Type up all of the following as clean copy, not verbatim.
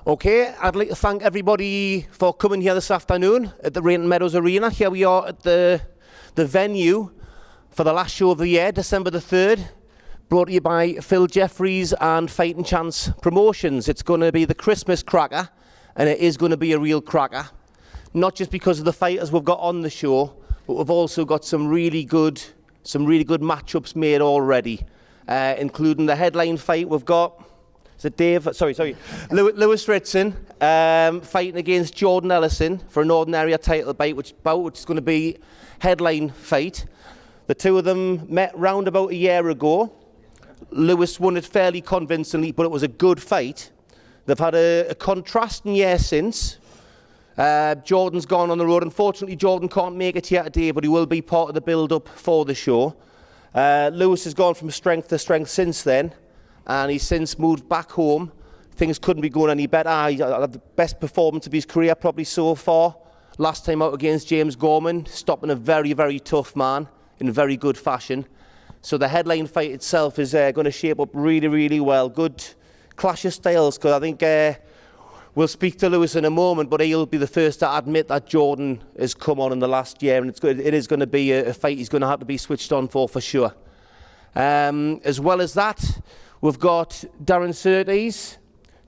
Okay, I'd like to thank everybody for coming here this afternoon at the RAINTON Meadows Arena. Here we are at the venue for the last show of the year, December the 3rd, brought to you by Phil Jeffries and Fighting Chance Promotions. It's going to be the Christmas cracker, and it is going to be a real cracker. Not just because of the fighters we've got on the show, but we've also got some really good matchups made already, including the headline fight we've got. Is it Lewis Ritson fighting against Jordan Ellison for a Northern Area title bout, which is going to be headline fight. The two of them met round about a year ago. Lewis won it fairly convincingly, but it was a good fight. They've had a contrasting year since. Jordan's gone on the road. Unfortunately, Jordan can't make it here today, but he will be part of the build-up for the show. Lewis has gone from strength to strength since then, and he's since moved back home. Things couldn't be going any better. He had the best performance of his career probably so far. Last time out against James Gorman, stopping a very, very tough man in very good fashion. So the headline fight itself is going to shape up really, really well. Good clash of styles, because I think we'll speak to Lewis in a moment, but he'll be the first to admit that Jordan has come on in the last year, and it is going to be a fight he's going to have to be switched on for sure. As well as that, we've got DARREN SURTEES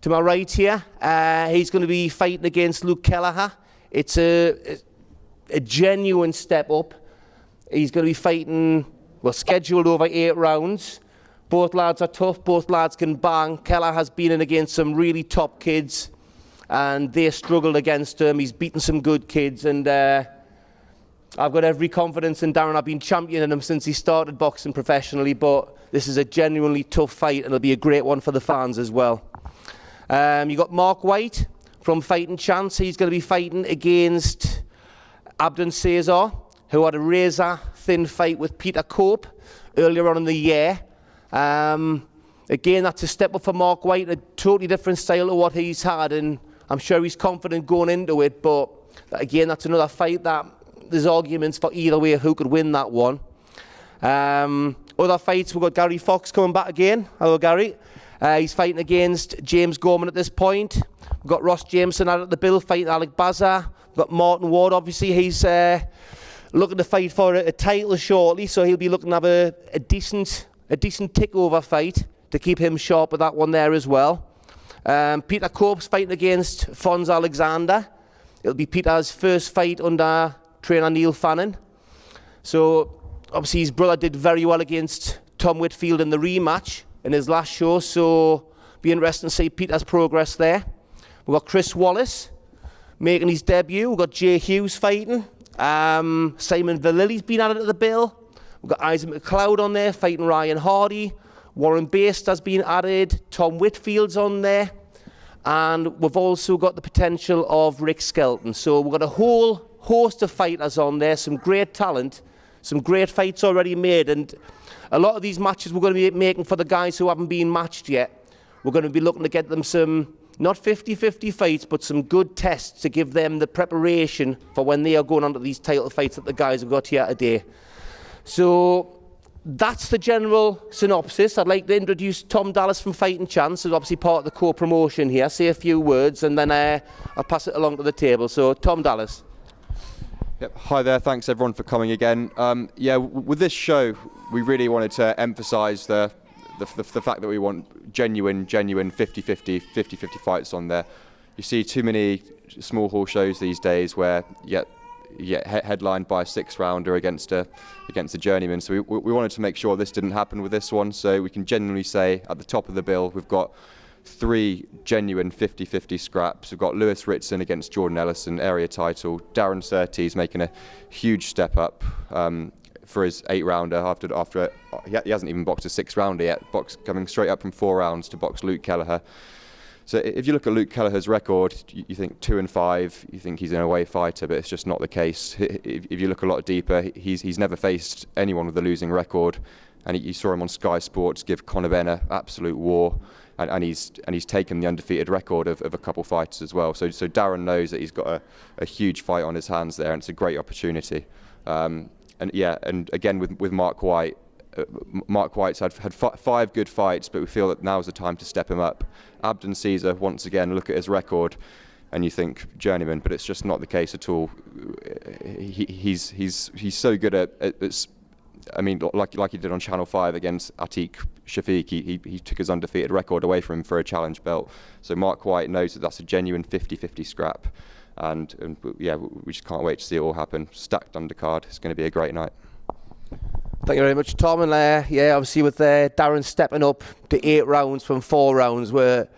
to my right here. He's going to be fighting against Luke Kelleher. It's a genuine step up. He's going to be fighting, well, scheduled over 8 rounds. Both lads are tough. Both lads can bang. Kelleher has been in against some really top kids, and they struggled against him. He's beaten some good kids, and I've got every confidence in Darren. I've been championing him since he started boxing professionally, but this is a genuinely tough fight, and it'll be a great one for the fans as well. You got Mark White from Fighting Chance. He's going to be fighting against Abdon Cesar, who had a razor-thin fight with Peter Cope earlier on in the year. Again, that's a step up for Mark White, a totally different style to what he's had, and I'm sure he's confident going into it, but again, that's another fight that there's arguments for either way of who could win that one. Other fights, we've got Gary Fox coming back again. Hello, Gary. He's fighting against James Gorman at this point. We've got Ross Jameson out at the bill fighting Alec Bazar. We've got Martin Ward, obviously. He's looking to fight for a title shortly, so he'll be looking to have a decent tick-over fight to keep him sharp with that one there as well. Peter Cope's fighting against Fons Alexander. It'll be Peter's first fight under trainer Neil Fannin. So obviously his brother did very well against Tom Whitfield in the rematch in his last show, so be interesting to see Peter's progress there. We've got Chris Wallace making his debut. We've got Jay Hughes fighting. Simon Vallilli's been at it at the bill. We've got Isaac McLeod on there fighting Ryan Hardy. Warren Baste has been added. Tom Whitfield's on there. And we've also got the potential of Rick Skelton. So we've got a whole host of fighters on there, some great talent, some great fights already made. And a lot of these matches we're going to be making for the guys who haven't been matched yet. We're going to be looking to get them some, not 50-50 fights, but some good tests to give them the preparation for when they are going on to these title fights that the guys have got here today. So that's the general synopsis. I'd like to introduce Tom Dallas from Fighting Chance, who's obviously part of the co-promotion here. Say a few words, and then I'll pass it along to the table. So, Tom Dallas. Yep. Hi there, thanks everyone for coming again. With this show, we really wanted to emphasise the fact that we want genuine 50-50 fights on there. You see too many small hall shows these days where you get headlined by a 6-rounder against a journeyman. So we wanted to make sure this didn't happen with this one. So we can genuinely say at the top of the bill, we've got 3 genuine 50-50 scraps. We've got Lewis Ritson against Jordan Ellison, area title. DARREN SURTEES making a huge step up for his 8-rounder after he hasn't even boxed a 6-rounder yet. Coming straight up from 4 rounds to box Luke Kelleher. So if you look at Luke Kelleher's record, you think 2-5, you think he's an away fighter, but it's just not the case. If you look a lot deeper, he's never faced anyone with a losing record, and you saw him on Sky Sports give Conor Benner absolute war, and he's taken the undefeated record of a couple fighters as well. So Darren knows that he's got a huge fight on his hands there, and it's a great opportunity. And again with Mark White, Mark White's had 5 good fights, but we feel that now's the time to step him up. Abdon Caesar, once again, look at his record, and you think journeyman, but it's just not the case at all. He's so good at I mean, like he did on Channel 5 against Atiq Shafiq, he took his undefeated record away from him for a challenge belt. So Mark White knows that that's a genuine 50-50 scrap. And yeah, we just can't wait to see it all happen. Stacked undercard. It's going to be a great night. Thank you very much, Tom. And yeah, obviously with Darren stepping up to 8 rounds from 4 rounds, where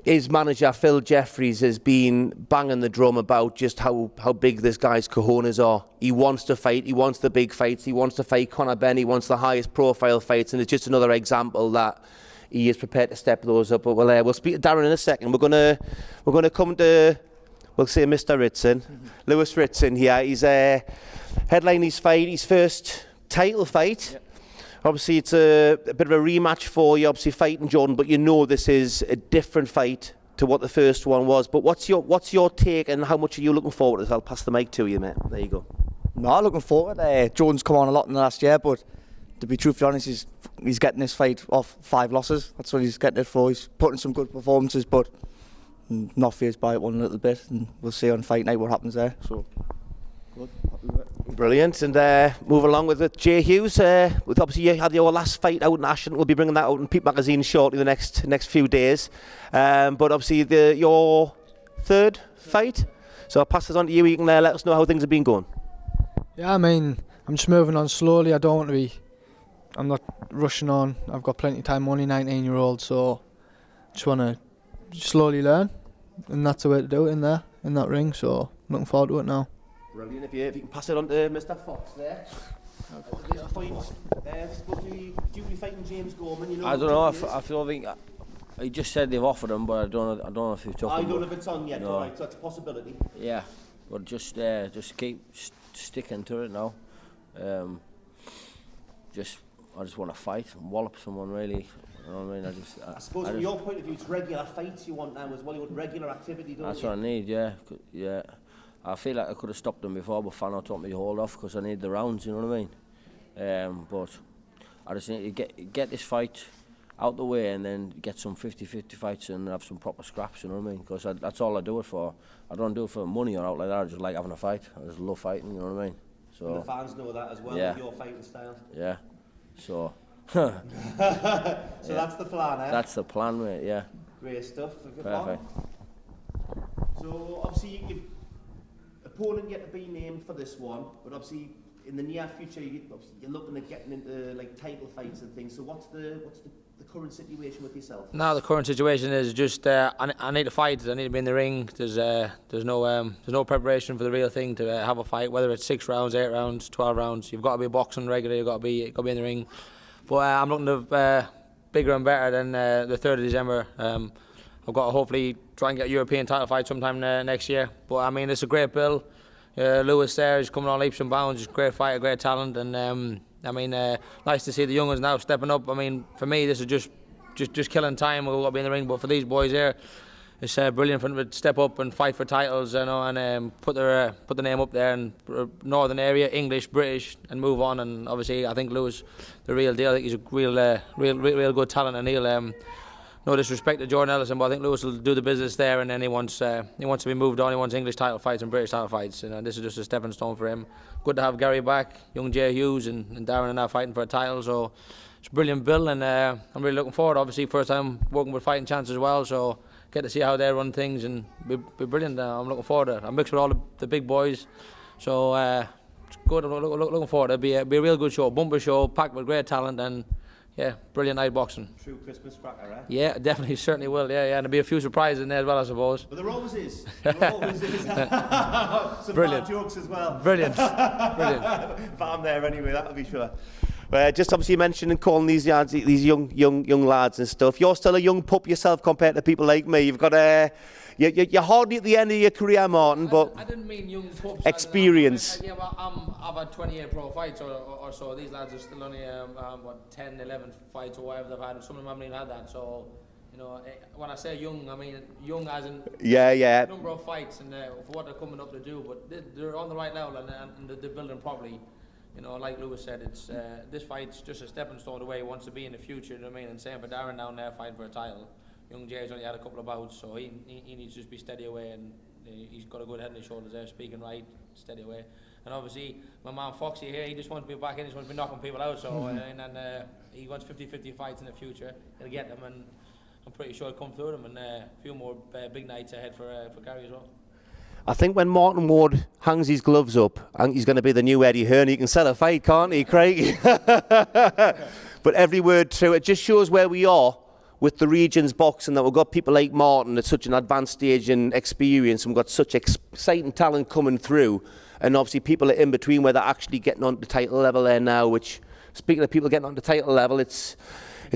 his manager, Phil Jeffries, has been banging the drum about just how big this guy's cojones are. He wants to fight, he wants the big fights, he wants to fight Conor Benn, he wants the highest profile fights, and it's just another example that he is prepared to step those up. But we'll speak to Darren in a second. We're gonna come to, we'll say, Mr. RITSON, Lewis RITSON here. He's headlining his fight, his first title fight. Yep. Obviously, it's a bit of a rematch for you, obviously fighting Jordan, but you know this is a different fight to what the first one was. But what's your take, and how much are you looking forward to this? I'll pass the mic to you, mate. There you go. No, looking forward. Jordan's come on a lot in the last year, but to be truthfully honest, he's getting this fight off 5 losses. That's what he's getting it for. He's putting some good performances, but not fazed by it one little bit, and we'll see on fight night what happens there. So, good. Happy with it. Brilliant. And move along with it, Jay Hughes. With obviously you had your last fight out in Ashton. We'll be bringing that out in Peep magazine shortly, the next few days. But obviously your 3rd fight. So I'll pass this on to you. You can let us know how things have been going. Yeah, I mean, I'm just moving on slowly. I don't want to be. I'm not rushing on. I've got plenty of time. I'm only 19-year-old, so just want to slowly learn, and that's the way to do it in that ring. So looking forward to it now. Brilliant. If you can pass it on to Mr. Fox there. At this point, supposed to be duty fighting James Gorman. You know, I don't know. I feel think he just said they've offered him, but I don't know if he's took him. I don't know if it's on yet. No. All right, so that's a possibility. Yeah, but just keep sticking to it now. I just want to fight and wallop someone, really. You know what I mean? I suppose from your point of view, it's regular fights you want now as well. You want regular activity, don't you? That's what I need. Yeah. I feel like I could have stopped them before, but Fano took me to hold off because I need the rounds. You know what I mean? But I just need to get this fight out the way, and then get some 50-50 fights and have some proper scraps. You know what I mean? Because that's all I do it for. I don't do it for money or out like that. I just like having a fight. I just love fighting. You know what I mean? So and the fans know that as well. Yeah. With your fighting style. Yeah. So. So that's the plan, eh? That's the plan, mate. Yeah. Great stuff. Perfect. So obviously, your opponent yet to be named for this one, but obviously in the near future you're looking at getting into like title fights and things. So what's the current situation with yourself? Now the current situation is just I need to fight. I need to be in the ring. There's no preparation for the real thing to have a fight. Whether it's 6 rounds, 8 rounds, 12 rounds, you've got to be boxing regularly. You've got to be in the ring. But I'm looking to bigger and better than the 3rd of December. I've got to hopefully try and get a European title fight sometime next year. But I mean, it's a great bill. Lewis there is coming on leaps and bounds. He's a great fighter, great talent, and I mean, nice to see the young ones now stepping up. I mean, for me, this is just killing time. We'll go be in the ring, but for these boys here, it's brilliant for them to step up and fight for titles, you know, and put the name up there in Northern area, English, British, and move on. And obviously, I think Lewis, the real deal. I think he's a real good talent, and he'll. No disrespect to Jordan Ellison, but I think Lewis will do the business there, and then he wants to be moved on. He wants English title fights and British title fights, and this is just a stepping stone for him. Good to have Gary back, young Jay Hughes and Darren and I fighting for a title, so it's a brilliant bill, and I'm really looking forward. Obviously, first time working with Fighting Chance as well, so get to see how they run things and be brilliant. I'm looking forward to it. I'm mixed with all the big boys, so it's good. I'm looking forward. It'll be a real good show, bumper show, packed with great talent, and yeah, brilliant night boxing. True Christmas cracker, eh? Yeah, definitely, certainly will. Yeah, and there'll be a few surprises in there as well, I suppose. But there always is. There always is. Some Brilliant. bad jokes as well. Brilliant. But I'm there anyway, that'll be sure. Just obviously mentioning and calling these young lads and stuff. You're still a young pup yourself compared to people like me. You've got you're hardly at the end of your career, Martin, but I didn't mean young pups. experience. Yeah, well, I've had 28 pro fights or so. These lads are still only 10, 11 fights or whatever they've had. Some of them haven't even had that. So, you know, when I say young, I mean young as in number of fights and for what they're coming up to do. But they're on the right level and they're building properly. You know, like Lewis said, it's this fight's just a stepping stone away he wants to be in the future, you know what I mean? And same for Darren down there fighting for a title. Young Jay's only had a couple of bouts, so he needs to just be steady away, and he's got a good head on his shoulders there, speaking right, steady away. And obviously, my man Foxy here, he just wants to be back in, he just wants to be knocking people out, so, and he wants 50-50 fights in the future, he'll get them, and I'm pretty sure he'll come through them, and a few more big nights ahead for Gary as well. I think when Martin Ward hangs his gloves up, I think he's going to be the new Eddie Hearn. He can sell a fight, can't he, Craig? But every word true. It just shows where we are with the regions boxing, that we've got people like Martin at such an advanced stage in experience, and we've got such exciting talent coming through, and obviously people are in between where they're actually getting on to title level there now, which, speaking of people getting on to title level, it's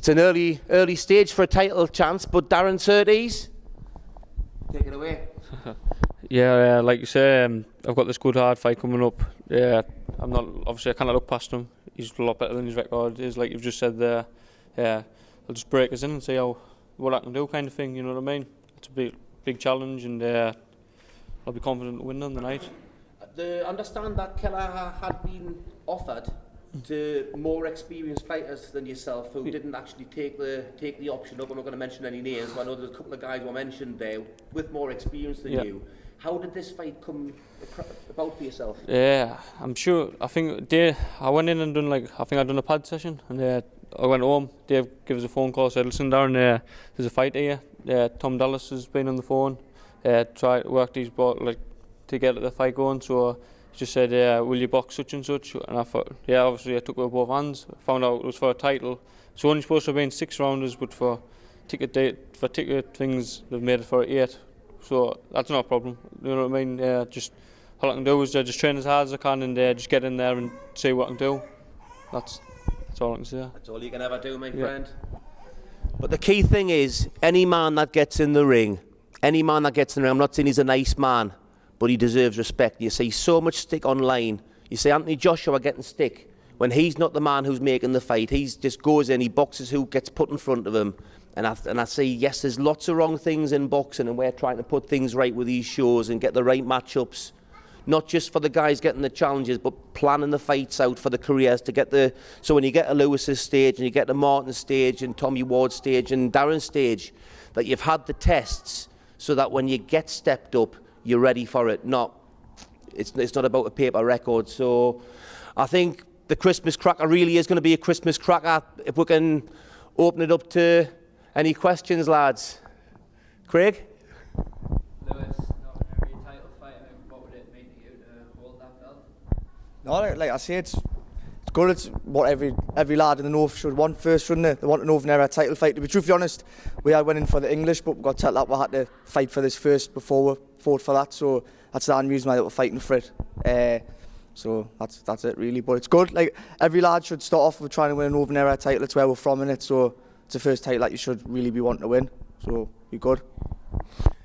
an early stage for a title chance. But Darren, SURTEES, take it away. Yeah, like you say, I've got this good hard fight coming up. Yeah, I cannot look past him. He's a lot better than his record is, like you've just said there. Yeah, I'll just break us in and see what I can do, kind of thing. You know what I mean? It's a big challenge, and I'll be confident to win on the night. I understand that Keller had been offered to more experienced fighters than yourself who didn't actually take the option up. I'm not going to mention any names, but I know there's a couple of guys were mentioned there with more experience than you. How did this fight come about for yourself? Yeah, I'm sure. I think I went in and done I'd done a pad session, and I went home. Dave gave us a phone call, said, "Listen, Darren, there's a fight here. Tom Dallas has been on the phone. Worked his to get the fight going." So he just said, "Will you box such and such?" And I thought, yeah, obviously I took it with both hands. Found out it was for a title. It's only supposed to have been 6 rounders, but for ticket things, they've made it for 8. So that's not a problem. You know what I mean? Just all I can do is just train as hard as I can, and just get in there and see what I can do. That's all I can say. That's all you can ever do, my friend. But the key thing is, any man that gets in the ring, I'm not saying he's a nice man, but he deserves respect. You see so much stick online. You see Anthony Joshua getting stick when he's not the man who's making the fight. He just goes in, he boxes who gets put in front of him. And I say, yes, there's lots of wrong things in boxing, and we're trying to put things right with these shows and get the right matchups, not just for the guys getting the challenges, but planning the fights out for the careers to get so when you get a Lewis's stage and you get the Martin stage and Tommy Ward's stage and Darren's stage, that you've had the tests so that when you get stepped up, you're ready for it. It's not about a paper record. So I think the Christmas cracker really is going to be a Christmas cracker. If we can open it up to any questions, lads? Craig? Lewis, not every title fight, what would it mean to you to hold that belt? No, like I say, it's good. It's what every lad in the north should want first, shouldn't they? They want an open-era title fight. To be truthfully honest, we had went in for the English, but we got told that we had to fight for this first before we fought for that. So that's the only reason why we're fighting for it. So that's it really. But it's good. Like every lad should start off with trying to win an open-era title. It's where we're from in it. So it's the first title that you should really be wanting to win. So be good.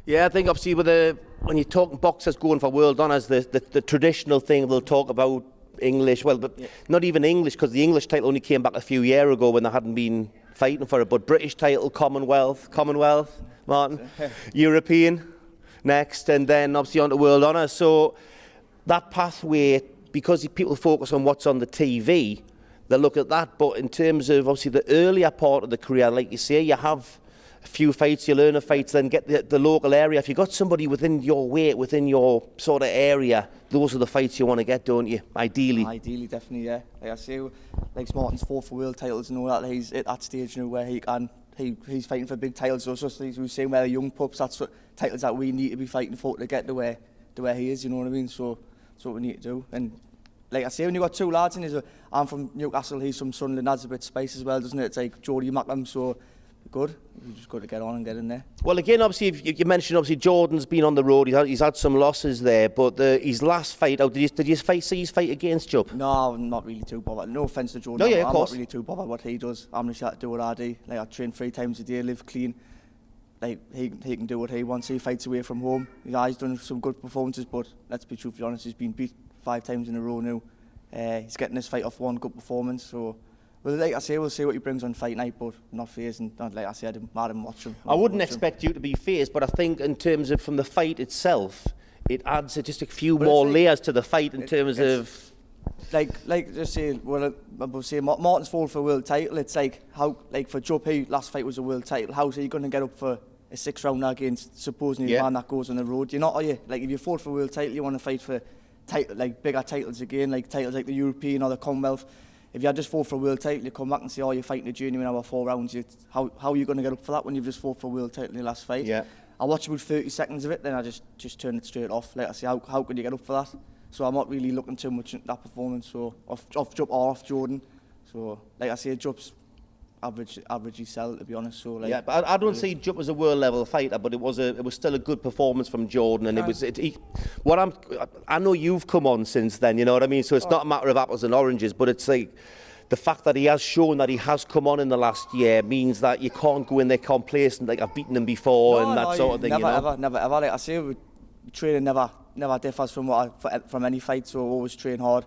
Yeah, I think obviously when you're talking boxers going for world honours, the traditional thing they'll talk about English, but not even English, because the English title only came back a few years ago when they hadn't been fighting for it. But British title, Commonwealth, Martin, European next, and then obviously on to world honours. So that pathway, because people focus on what's on the TV, they look at that. But in terms of obviously the earlier part of the career, like you say, you have a few fights, you learn a fight, then get the local area. If you've got somebody within your weight, within your sort of area, those are the fights you want to get, don't you? Ideally. Ideally, definitely, yeah. Like I say, like Martin's fought for world titles and all that. He's at that stage, you know, where he's fighting for big titles. So it's just like we were saying, where the young pups, that's what titles that we need to be fighting for to get to where he is. You know what I mean? So that's what we need to do. And like I say, when you've got 2 lads in, I'm from Newcastle, he's from Sunderland, adds a bit of space as well, doesn't it? It's like Jody Macklem, so good. You just got to get on and get in there. Well, again, obviously, you mentioned obviously Jordan's been on the road. He's had some losses there, but his last fight out, did you see his fight against Jupp? No, I'm not really too bothered. No offence to Jordan. No, yeah, of course. I'm not really too bothered what he does. I'm just here to do what I do. Like I train 3 times a day, live clean. Like he can do what he wants. He fights away from home. He's done some good performances, but let's be truthfully honest, he's been beat 5 times in a row now. He's getting this fight off one good performance, so well, like I say, we'll see what he brings on fight night, but not phased, and like I said, I'm watching. I wouldn't expect you to be phased, but I think in terms of from the fight itself, it adds just a few more layers to the fight in terms of like just saying, well, I was saying Martin's fought for a world title. It's like how, like for Joe P, last fight was a world title. How's he going to get up for a 6th rounder against supposedly a man that goes on the road? You're not, are you? Like if you fought for a world title, you want to fight for like bigger titles again, like titles like the European or the Commonwealth. If you had just fought for a world title, you come back and say, oh, you're fighting a journeyman over 4 rounds. How are you going to get up for that when you've just fought for a world title in your last fight? Yeah. I watched about 30 seconds of it, then I just turned it straight off. Like I say, how could you get up for that? So I'm not really looking too much at that performance. So off Jupp or off Jordan. So like I say, Jupp's average sell, to be honest. So like, yeah, but I don't see Jupp as a world level fighter, but it was still a good performance from Jordan, and I know you've come on since then, you know what I mean? So it's not a matter of apples and oranges, but it's like the fact that he has shown that he has come on in the last year means that you can't go in there complacent, like I've beaten him before sort of thing. Never ever. Like I say, training never differs from any fight, so always train hard.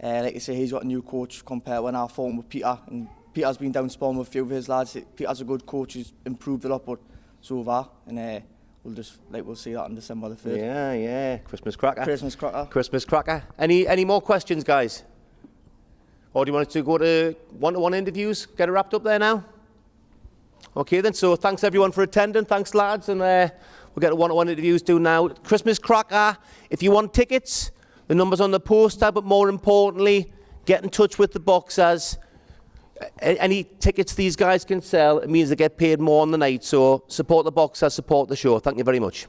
Like you say, he's got a new coach compared to when I fought with Peter, and Peter's been down sparring with a few of his lads. Peter's a good coach, he's improved a lot, but so have I. And we'll see that on December the 3rd. Yeah. Christmas cracker. Any more questions, guys? Or do you want us to go to one-to-one interviews? Get it wrapped up there now? Okay then, so thanks everyone for attending. Thanks lads, and we'll get to one-to-one interviews due now. Christmas cracker. If you want tickets, the number's on the poster, but more importantly, get in touch with the boxers. Any tickets these guys can sell, it means they get paid more on the night. So support the boxers, support the show. Thank you very much.